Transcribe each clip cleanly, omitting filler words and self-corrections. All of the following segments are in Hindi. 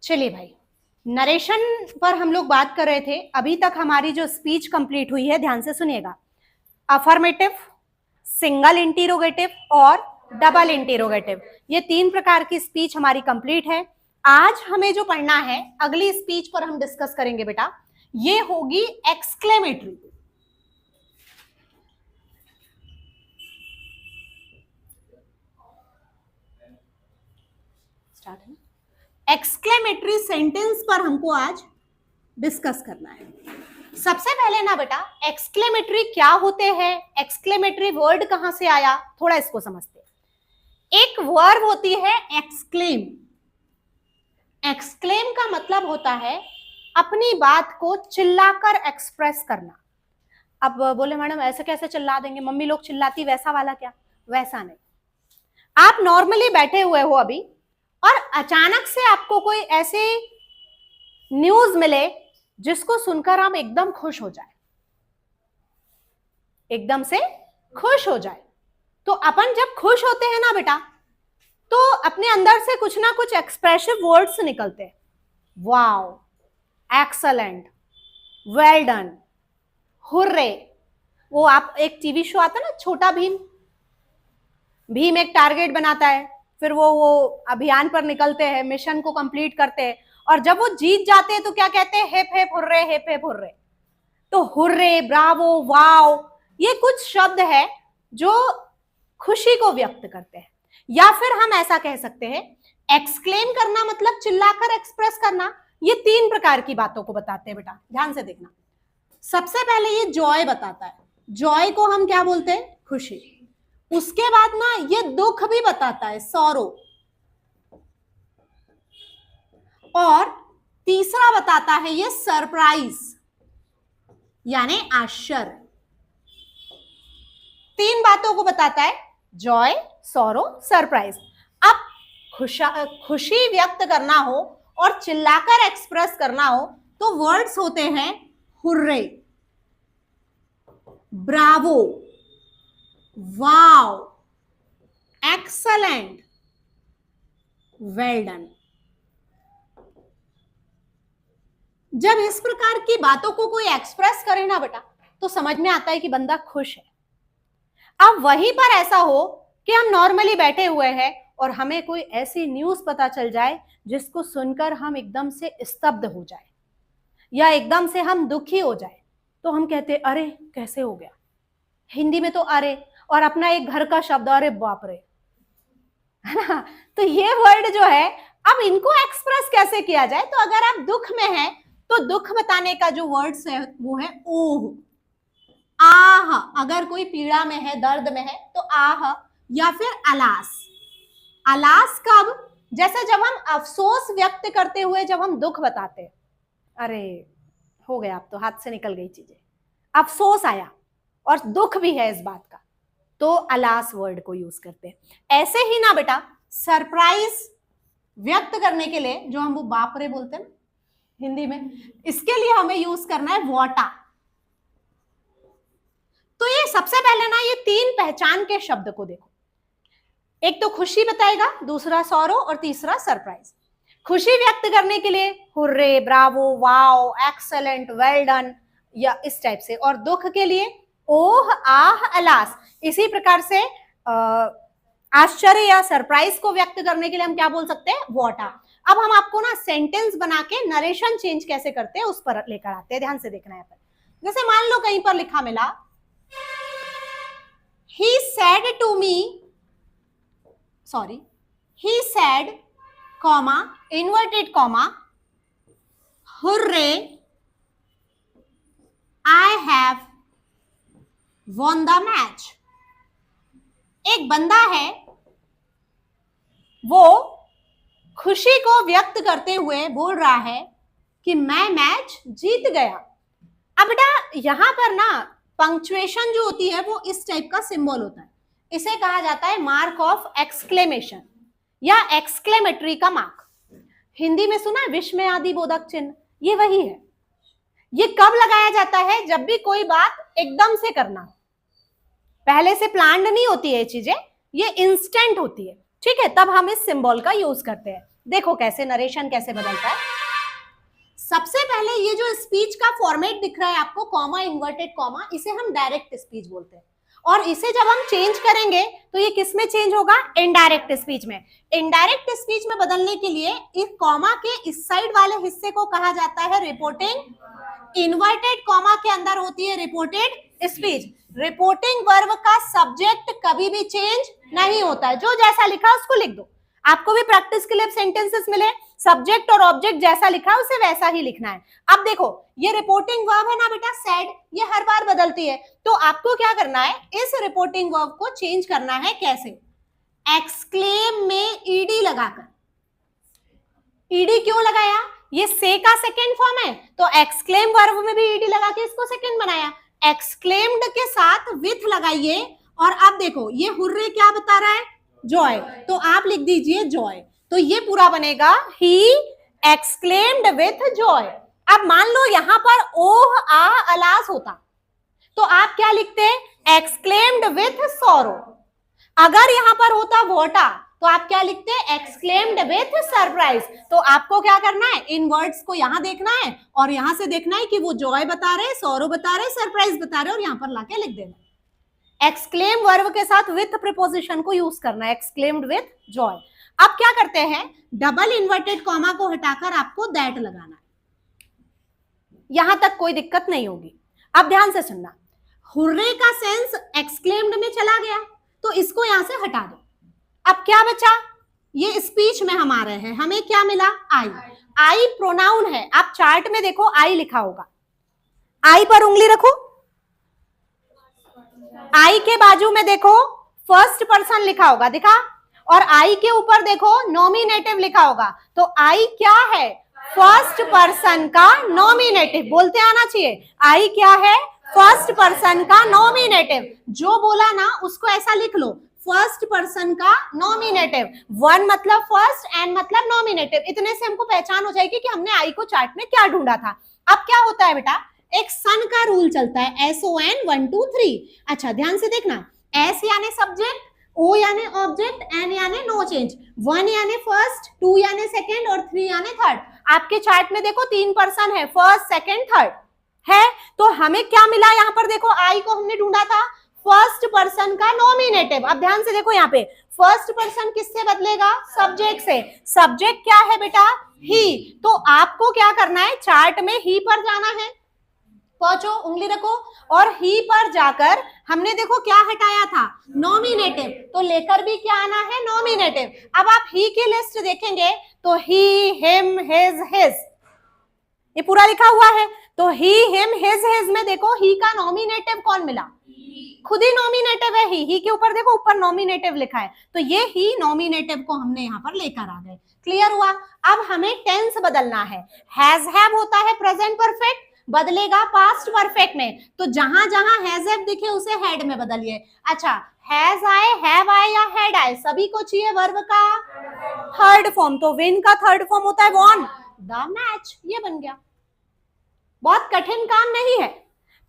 चलिए भाई, नरेशन पर हम लोग बात कर रहे थे। अभी तक हमारी जो स्पीच कंप्लीट हुई है, ध्यान से सुनिएगा। अफर्मेटिव, सिंगल इंटीरोगेटिव और डबल इंटीरोगेटिव, ये 3 प्रकार की स्पीच हमारी कंप्लीट है। आज हमें जो पढ़ना है, अगली स्पीच पर हम डिस्कस करेंगे बेटा, ये होगी एक्सक्लेमेटरी। स्टार्ट है। एक्सक्लेमेटरी सेंटेंस पर हमको आज डिस्कस करना है। सबसे पहले ना बेटा, एक्सक्लेमेटरी क्या होते हैं, एक्सक्लेमेटरी वर्ड कहां से आया, थोड़ा इसको समझते हैं। एक वर्ब होती है एक्सक्लेम। एक्सक्लेम का मतलब होता है अपनी बात को चिल्लाकर एक्सप्रेस करना। अब बोले मैडम ऐसे कैसे चिल्ला देंगे, मम्मी लोग चिल्लाती वैसा वाला क्या? वैसा नहीं। आप नॉर्मली बैठे हुए हो अभी और अचानक से आपको कोई ऐसी न्यूज मिले जिसको सुनकर हम एकदम खुश हो जाए, एकदम से खुश हो जाए। तो अपन जब खुश होते हैं ना बेटा, तो अपने अंदर से कुछ ना कुछ एक्सप्रेसिव वर्ड्स निकलते हैं। Wow, excellent, well done, hurray. वो आप एक टीवी शो आता है ना, छोटा भीम। भीम एक टारगेट बनाता है, फिर वो अभियान पर निकलते हैं, मिशन को कंप्लीट करते हैं, और जब वो जीत जाते हैं तो क्या कहते हैं? Hip hip hurray, hip hip hurray. तो हुर्रे, ब्रावो, वाओ, ये कुछ शब्द है जो खुशी को व्यक्त करते हैं। या फिर हम ऐसा कह सकते हैं, एक्सक्लेम करना मतलब चिल्लाकर एक्सप्रेस करना। ये 3 प्रकार की बातों को बताते हैं बेटा, ध्यान से देखना। सबसे पहले ये जॉय बताता है। जॉय को हम क्या बोलते हैं? खुशी। उसके बाद ना ये दुख भी बताता है, सॉरो। और तीसरा बताता है ये सरप्राइज, यानी आश्चर्य। 3 बातों को बताता है, जॉय, सॉरो, सरप्राइज। अब खुशी व्यक्त करना हो और चिल्लाकर एक्सप्रेस करना हो तो वर्ड्स होते हैं hurray, Bravo, wow, excellent, well done. जब इस प्रकार की बातों को कोई एक्सप्रेस करे ना बेटा, तो समझ में आता है कि बंदा खुश है। अब वहीं पर ऐसा हो कि हम नॉर्मली बैठे हुए हैं और हमें कोई ऐसी न्यूज पता चल जाए जिसको सुनकर हम एकदम से स्तब्ध हो जाए या एकदम से हम दुखी हो जाए, तो हम कहते अरे कैसे हो गया। हिंदी में तो अरे, और अपना एक घर का शब्द अरे बाप रे, है ना। तो ये वर्ड जो है, अब इनको एक्सप्रेस कैसे किया जाए? तो अगर आप दुख में हैं तो दुख बताने का जो वर्ड्स है वो है ओह, आह। अगर कोई पीड़ा में है, दर्द में है तो आह, या फिर अलास। अलास कब? जैसे जब हम अफसोस व्यक्त करते हुए जब हम दुख बताते हैं, अरे हो गया, अब तो हाथ से निकल गई चीजें, अफसोस आया और दुख भी है इस बात का, तो अलास वर्ड को यूज करते हैं। ऐसे ही ना बेटा, सरप्राइज व्यक्त करने के लिए जो हम वो बाप रे बोलते हैं हिंदी में, इसके लिए हमें यूज करना है वॉटा। तो ये सबसे पहले ना ये 3 पहचान के शब्द को देखो। एक तो खुशी बताएगा, दूसरा सॉरो और तीसरा सरप्राइज। खुशी व्यक्त करने के लिए hurray, Bravo, wow, excellent, well done, या इस टाइप से। और दुख के लिए ओह, आह, अलास। इसी प्रकार से आश्चर्य या सरप्राइज को व्यक्त करने के लिए हम क्या बोल सकते हैं? वॉटा। अब हम आपको ना सेंटेंस बना के नरेशन चेंज कैसे करते हैं उस पर लेकर आते हैं, ध्यान से देखना है। जैसे मान लो कहीं पर लिखा मिला, he said to me, sorry, he said, comma, inverted comma, hooray, I have won the match. एक बंदा है, वो खुशी को व्यक्त करते हुए बोल रहा है कि मैं मैच जीत गया। अब बेटा यहां पर ना पंक्चुएशन जो होती है वो इस टाइप का सिंबल होता है, इसे कहा जाता है मार्क ऑफ एक्सक्लेमेशन या एक्सक्लेमेटरी का मार्क। हिंदी में सुना है विस्मयादि बोधक चिन्ह, ये वही है। ये कब लगाया जाता है? जब भी कोई बात एकदम से करना, पहले से प्लान्ड नहीं होती है चीजें, ये इंस्टेंट होती है, ठीक है, तब हम इस सिंबल का यूज करते हैं। देखो कैसे नरेशन कैसे बदलता है। सबसे पहले ये जो स्पीच का फॉर्मेट दिख रहा है आपको, कॉमा इन्वर्टेड कॉमा, इसे हम डायरेक्ट स्पीच बोलते हैं। और इसे जब हम चेंज करेंगे तो ये किस में चेंज होगा? इनडायरेक्ट स्पीच में। इनडायरेक्ट स्पीच में बदलने के लिए इस कॉमा के इस साइड वाले हिस्से को कहा जाता है रिपोर्टिंग। इन्वर्टेड कॉमा के अंदर होती है रिपोर्टेड स्पीच। रिपोर्टिंग वर्ब का सब्जेक्ट कभी भी चेंज नहीं होता है, जो जैसा लिखा उसको लिख दो। आपको भी प्रैक्टिस के लिए सेंटेंसेस मिले, सब्जेक्ट और ऑब्जेक्ट जैसा लिखा है उसे वैसा ही लिखना है। अब देखो ये रिपोर्टिंग वर्ब है ना बेटा, सेड, ये हर बार बदलती है, तो आपको क्या करना है, इस रिपोर्टिंग वर्ब को चेंज करना है। कैसे? एक्सक्लेम में ईडी लगाकर। ईडी क्यों लगाया? ये से का सेकेंड फॉर्म है, तो एक्सक्लेम वर्ब में भी ईडी लगा के इसको सेकेंड बनाया। एक्सक्लेम्ड के साथ विथ लगाइए, और अब देखो ये हुर्रे क्या बता रहा है? जॉय, तो आप लिख दीजिए जॉय। तो ये पूरा बनेगा ही एक्सक्लेम्ड विथ जॉय। अब मान लो यहां पर ओह आ अलास होता, तो आप क्या लिखते? Exclaimed with sorrow. अगर यहां पर होता वोटा, तो आप क्या लिखते? Exclaimed with surprise. तो आपको क्या करना है, इन वर्ड्स को यहां देखना है और यहां से देखना है कि वो जॉय बता रहे, सॉरो बता रहे, सरप्राइज बता रहे, और यहां पर लाके लिख देना। एक्सक्लेम वर्ब के साथ विथ प्रीपोजिशन को यूज करना है, एक्सक्लेम्ड विथ जॉय। अब क्या करते हैं, डबल इन्वर्टेड कॉमा को हटाकर आपको दैट लगाना है। यहां तक कोई दिक्कत नहीं होगी। अब ध्यान से सुनना, हुर्रे का सेंस एक्सक्लेम्ड में चला गया, तो इसको यहां से हटा दो। अब क्या बचा? ये स्पीच में हम आ रहे हैं, हमें क्या मिला? आई। आई प्रोनाउन है, आप चार्ट में देखो आई लिखा होगा। आई पर उंगली रखो, आई के बाजू में देखो फर्स्ट पर्सन लिखा होगा, दिखा? और आई के ऊपर देखो नॉमिनेटिव लिखा होगा। तो आई क्या है? फर्स्ट पर्सन का नॉमिनेटिव। बोलते आना चाहिए, आई क्या है? फर्स्ट पर्सन का नॉमिनेटिव। जो बोला ना उसको ऐसा लिख लो, फर्स्ट पर्सन का नॉमिनेटिव। वन मतलब फर्स्ट, एंड मतलब नॉमिनेटिव। इतने से हमको पहचान हो जाएगी कि हमने आई को चार्ट में क्या ढूंढा था। अब क्या होता है बेटा, एक सन का रूल चलता है, SON 1 2 3। अच्छा ध्यान से देखना, S यानी सब्जेक्ट, O यानी ऑब्जेक्ट, N यानी नो चेंज, 1 यानी फर्स्ट, 2 यानी सेकंड और 3 यानी थर्ड। आपके चार्ट में देखो 3 पर्सन है, फर्स्ट सेकंड थर्ड है। तो हमें क्या मिला यहाँ पर? देखो आई को हमने ढूंढा था फर्स्ट पर्सन का नॉमिनेटिव। अब ध्यान से देखो यहाँ पे फर्स्ट पर्सन किससे बदलेगा? सब्जेक्ट से। सब्जेक्ट क्या है बेटा? ही। तो आपको क्या करना है, चार्ट में ही पर जाना है, पहुंचो, उंगली रखो, और ही पर जाकर हमने देखो क्या हटाया था? नॉमिनेटिव। तो लेकर भी क्या आना है? नॉमिनेटिव। अब आप ही की लिस्ट देखेंगे तो ही, हिम, हिज, हिज, ये पूरा लिखा हुआ है। तो ही, हिम, हिज, हिज में देखो ही का नॉमिनेटिव कौन मिला? खुद ही नॉमिनेटिव है ही के ऊपर देखो ऊपर नॉमिनेटिव लिखा है, तो ये ही नॉमिनेटिव को हमने यहाँ पर लेकर आ गए। क्लियर हुआ? अब हमें टेंस बदलना है। हैज हैव होता है प्रेजेंट परफेक्ट, बदलेगा पास्ट परफेक्ट में। तो जहां जहां हैज हैव दिखे उसे हैड में बदलिए। अच्छा, हैज आए, हैव आए या हैड आए, सभी को चाहिए वर्ब का थर्ड फॉर्म। तो विन का थर्ड फॉर्म होता है वॉन द मैच। ये बन गया, बहुत कठिन काम नहीं है।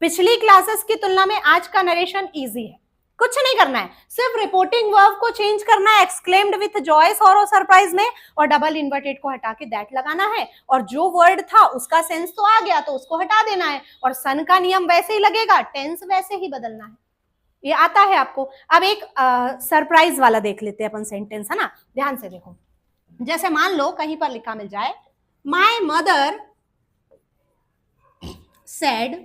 पिछली क्लासेस की तुलना में आज का नरेशन इजी है, कुछ नहीं करना है, सिर्फ रिपोर्टिंग वर्ब को चेंज करना है, exclaimed with Joy, sorrow, surprise में, और डबल इन्वर्टेड को हटा के दैट लगाना है। और जो वर्ड था उसका सेंस तो आ गया तो उसको हटा देना है, और सन का नियम वैसे ही लगेगा, टेंस वैसे ही बदलना है। ये आता है आपको। अब एक सरप्राइज वाला देख लेते हैं अपन सेंटेंस, है ना? ध्यान से देखो, जैसे मान लो कहीं पर लिखा मिल जाए, my mother said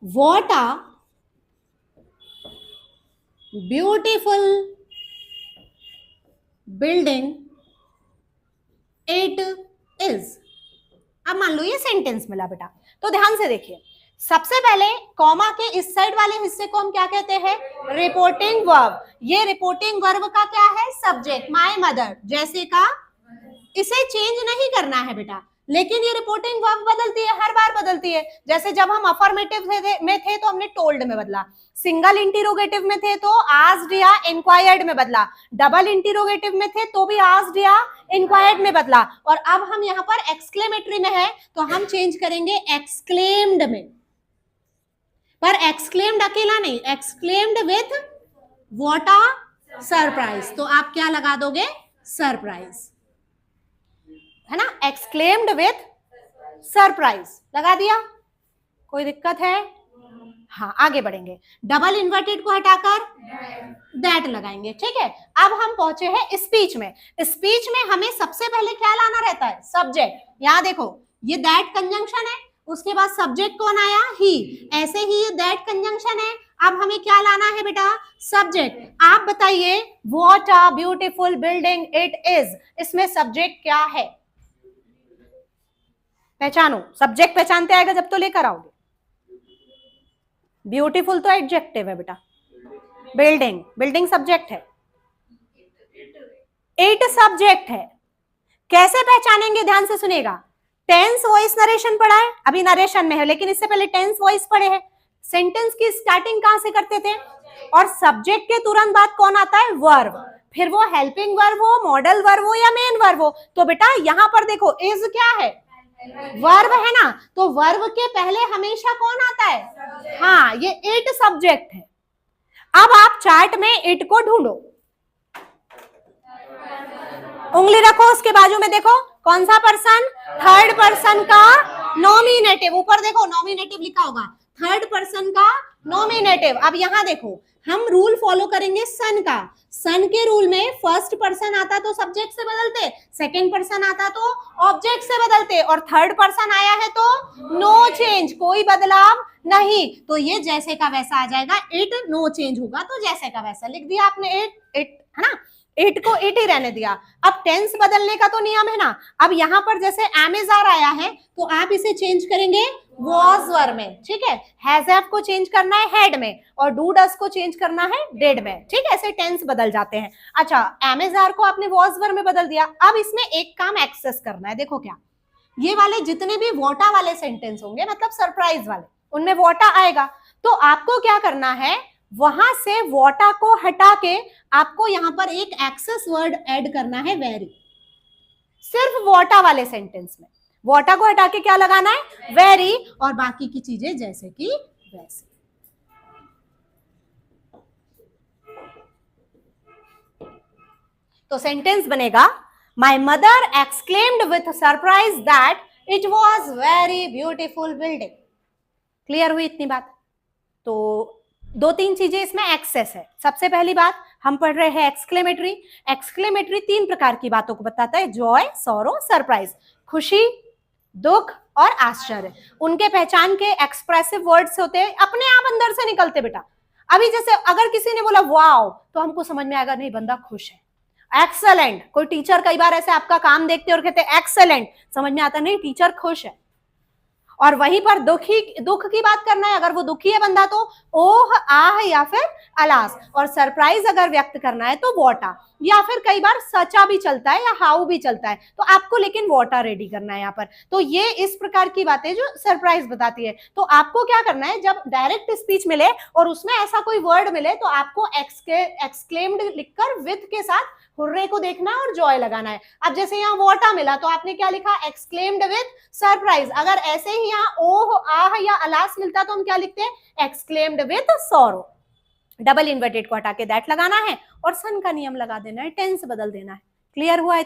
what a beautiful building it is. अब मान लो ये सेंटेंस मिला बेटा, तो ध्यान से देखिए, सबसे पहले कॉमा के इस साइड वाले हिस्से को हम क्या कहते हैं? Reporting verb. ये रिपोर्टिंग वर्ब का क्या है? सब्जेक्ट, माय मदर, जैसे का। इसे चेंज नहीं करना है बेटा, लेकिन ये रिपोर्टिंग वर्ब बदलती है, हर बार बदलती है। जैसे जब हम अफर्मेटिव में थे तो हमने टोल्ड में बदला, सिंगल इंटीरोगेटिव में थे तो आस्क्ड या इंक्वायर्ड में बदला, डबल इंटीरोगेटिव में थे तो भी आस्क्ड या इंक्वायर्ड में बदला, और अब हम यहाँ पर एक्सक्लेमेटरी में है तो हम चेंज करेंगे एक्सक्लेम्ड में। पर एक्सक्लेम्ड अकेला नहीं, exclaimed with what a surprise. तो आप क्या लगा दोगे? सरप्राइज, है ना, एक्सक्लेम्ड विथ सरप्राइज लगा दिया, कोई दिक्कत है? हाँ, आगे बढ़ेंगे। डबल इन्वर्टेड को हटाकर दैट लगाएंगे, ठीक है। अब हम पहुंचे हैं स्पीच में। स्पीच में हमें सबसे पहले क्या लाना रहता है? सब्जेक्ट। यहाँ देखो, ये दैट कंजंक्शन है, उसके बाद सब्जेक्ट कौन आया? ही। ऐसे ही ये दैट कंजंक्शन है, अब हमें क्या लाना है बेटा? सब्जेक्ट। आप बताइए, what a beautiful building it is, इसमें सब्जेक्ट क्या है? पहचानो, सब्जेक्ट पहचानते आएगा जब तो लेकर आओगे। ब्यूटीफुल तो एडजेक्टिव है बेटा, बिल्डिंग, बिल्डिंग सब्जेक्ट है, इट सब्जेक्ट है। कैसे पहचानेंगे? ध्यान से सुनिएगा। टेंस वॉइस नरेशन पढ़ा है, अभी नरेशन में है, लेकिन इससे पहले टेंस वॉइस पढ़े हैं। सेंटेंस की स्टार्टिंग कहां से करते थे? और सब्जेक्ट के तुरंत बाद कौन आता है? वर्ब। फिर वो हेल्पिंग वर्ब हो, मॉडल वर्ब हो या मेन वर्ब हो। तो बेटा यहां पर देखो, इज क्या है? वर्ब है ना, तो वर्ब के पहले हमेशा कौन आता है? हाँ, ये इट सब्जेक्ट है। अब आप चार्ट में इट को ढूंढो, उंगली रखो उसके बाजू में, देखो कौन सा पर्सन? थर्ड पर्सन का नॉमिनेटिव। ऊपर देखो नॉमिनेटिव लिखा होगा, थर्ड पर्सन का नॉमिनेटिव। अब यहां देखो, हम रूल फॉलो करेंगे सन का। सन के रूल में फर्स्ट पर्सन आता तो सब्जेक्ट से बदलते, सेकंड पर्सन आता तो ऑब्जेक्ट से बदलते, और थर्ड पर्सन आया है तो नो चेंज, कोई बदलाव नहीं। तो ये जैसे का वैसा आ जाएगा, इट नो चेंज होगा, तो जैसे का वैसा लिख दिया आपने, इट है ना, इट को इट ही रहने दिया। अब टेंस बदलने का तो नियम है ना। अब यहां पर जैसे एमेजार आया है तो आप इसे चेंज करेंगे वॉज वर्ब में, ठीक है। हैज हैव को चेंज करना है हेड में, और डू डज को चेंज करना है डिड में, ठीक है। ऐसे टेंस बदल जाते हैं। अच्छा, एमेजार को आपने वॉज वर्ब में बदल दिया। अब इसमें एक काम एक्सेस करना है, देखो क्या, ये वाले जितने भी वोटा वाले सेंटेंस होंगे, मतलब सरप्राइज वाले, उनमें वोटा आएगा। तो आपको क्या करना है, वहां से वोटा को हटा के आपको यहां पर एक एक्सेस वर्ड ऐड करना है, वेरी। सिर्फ वोटा वाले सेंटेंस में वोटा को हटा के क्या लगाना है? वेरी, और बाकी की चीजें जैसे कि वैसे। तो सेंटेंस बनेगा, my mother exclaimed with surprise that it was very beautiful building. Clear हुई इतनी बात? तो दो तीन चीजें इसमें एक्सेस है। सबसे पहली बात, हम पढ़ रहे हैं एक्सक्लेमेटरी। एक्सक्लेमेटरी तीन प्रकार की बातों को बताता है, जॉय, सॉरो, सरप्राइज। खुशी, दुख और आश्चर्य, उनके पहचान के एक्सप्रेसिव वर्ड्स होते हैं, अपने आप अंदर से निकलते बेटा। अभी जैसे अगर किसी ने बोला वाओ, तो हमको समझ में आएगा नहीं बंदा खुश है। एक्सेलेंट, कोई टीचर कई बार ऐसे आपका काम देखते और कहते हैं एक्सेलेंट, समझ में आता नहीं टीचर खुश है। और वहीं पर दुख की बात करना है, अगर वो दुखी है बंदा तो ओह, आह या फिर अलास। और सरप्राइज अगर व्यक्त करना है तो वोटा, या फिर कई बार सचा भी चलता है या हाउ भी चलता है, तो आपको लेकिन वोटा रेडी करना है यहाँ पर। तो ये इस प्रकार की बातें जो सरप्राइज बताती है। तो आपको क्या करना है, जब डायरेक्ट स्पीच मिले और उसमें ऐसा कोई वर्ड मिले, तो आपको एक्सक्लेम्ड लिखकर विथ के साथ हुर्रे को देखना है और जॉय लगाना है। अब जैसे यहाँ वोटा मिला तो आपने क्या लिखा? Exclaimed with surprise. अगर ऐसे ही यहाँ ओह, आह या अलास मिलता तो हम क्या लिखते हैं? Exclaimed with sorrow. Double inverted को हटा के दैट लगाना है और सन का नियम लगा देना है, टेंस बदल देना है। क्लियर हुआ?